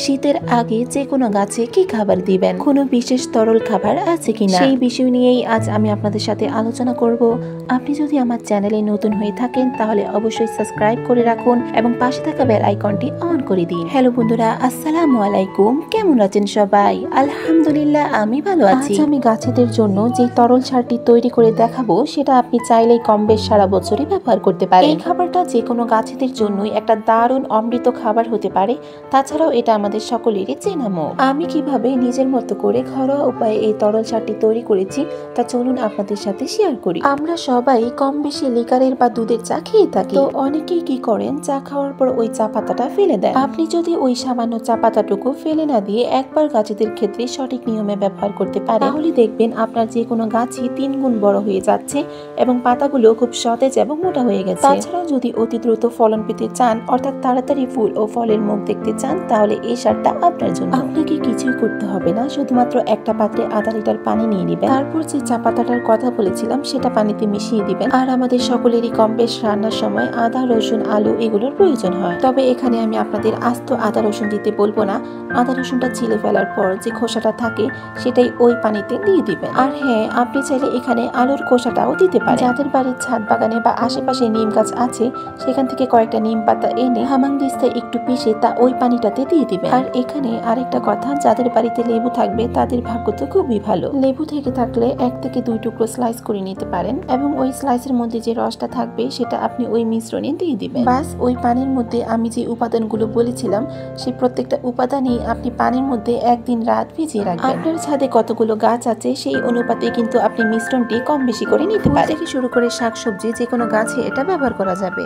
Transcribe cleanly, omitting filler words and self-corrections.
শীতের আগে যে কোনো গাছে কি খাবার দিবেন, কোনো বিশেষ তরল খাবার আছে কিনা, সেই বিষয় নিয়েই আজ আমি আপনাদের সাথে আলোচনা করব। আপনি যদি আমার চ্যানেলে নতুন হয়ে থাকেন তাহলে অবশ্যই সাবস্ক্রাইব করে রাখুন এবং পাশে থাকা বেল আইকনটি অন করে দিন। হ্যালো বন্ধুরা, আসসালামু আলাইকুম। কেমন আছেন সবাই? আলহামদুলিল্লাহ আমি ভালো আছি। আজ আমি গাছেদের জন্য যে তরল সারটি তৈরি করে দেখাবো সেটা আপনি চাইলেই কম বেশ সারা বছরই ব্যবহার করতে পারেন। এই খাবারটা যে কোনো গাছেদের জন্যই একটা দারুণ অমৃত খাবার হতে পারে। তাছাড়াও এটা আমাদের সকলেরই চেনামো। আমি কিভাবে নিজের মতো করে ঘরোয়া উপায়ে এই তরল সারটি তৈরি করেছি তা চলুন আপনাদের সাথে শেয়ার করি। আমরা সবাই কম বেশি লিকারের বা দুধের চা খেয়ে থাকি। তো অনেকেই কি করেন, চা খাওয়ার পর ওই চা পাতাটা ফেলে দেন। আপনি যদি ওই সামান্য চা পাতাটুকু ফেলে না দিয়ে একবার গাছেদের ক্ষেত্রে সঠিক নিয়মে ব্যবহার করতে পারেন, তাহলে দেখবেন আপনার যে কোনো গাছই 3 গুণ বড় হয়ে যাচ্ছে এবং পাতাগুলো খুব সতেজ এবং মোটা হয়ে গেছে। তাছাড়াও যদি অতি দ্রুত ফলন পেতে চান, অর্থাৎ তাড়াতাড়ি ফুল ও ফলের মুখ দেখতে চান, তাহলে এই সারটা আপনার জন্য। আপনাকে কিছুই করতে হবে না, শুধুমাত্র একটা পাত্রে আধা লিটার পানি নিয়ে নেবেন। তারপর যে চা পাতাটার কথা বলেছিলাম সেটা পানিতে মিশিয়ে দিবেন। আর আমাদের সকলেরই কম বেশ রান্নার সময় আদা, রসুন, আলু এগুলোর প্রয়োজন হয়। তবে এখানে আমি আপনাদের আস্ত আদা রসুন দিতে বলবো না। আদা রসুনটা ছিলে ফেলার পর যে খোসাটা থাকে সেটাই ওই পানিতে দিয়ে দিবেন। আর হ্যাঁ, আপনি চাইলে এখানে আলুর খোসাটাও দিতে পারেন। যাদের বাড়ির ছাদ বাগানে বা আশেপাশে নিম গাছ আছে সেখান থেকে কয়েকটা নিম পাতা এনে হামানদিস্তায় একটু পিষে তা ওই পানিটাতে দিয়ে দিবেন। আর এখানে আরেকটা কথা, যাদের বাড়িতে লেবু থাকবে তাদের ভাগ্য তো খুবই ভালো। লেবু থেকে থাকলে 1 থেকে 2 টুকরো স্লাইস করে নিতে পারেন এবং ওই স্লাইসের মধ্যে যে রসটা থাকবে সেটা আপনি ওই মিশ্রণে দিয়ে দিবেন। বাস ওই পানির মধ্যে আমি যে উপাদানগুলো বলেছিলাম সেই প্রত্যেকটা উপাদানই আপনি পানির মধ্যে 1 দিন রাত ভিজিয়ে রাখবেন। আপনার ছাদে কতগুলো গাছ আছে সেই অনুপাতে কিন্তু আপনি মিশ্রণটি কম বেশি করে নিতে পারেন। থেকে শুরু করে শাকসবজি যে কোনো গাছে এটা ব্যবহার করা যাবে।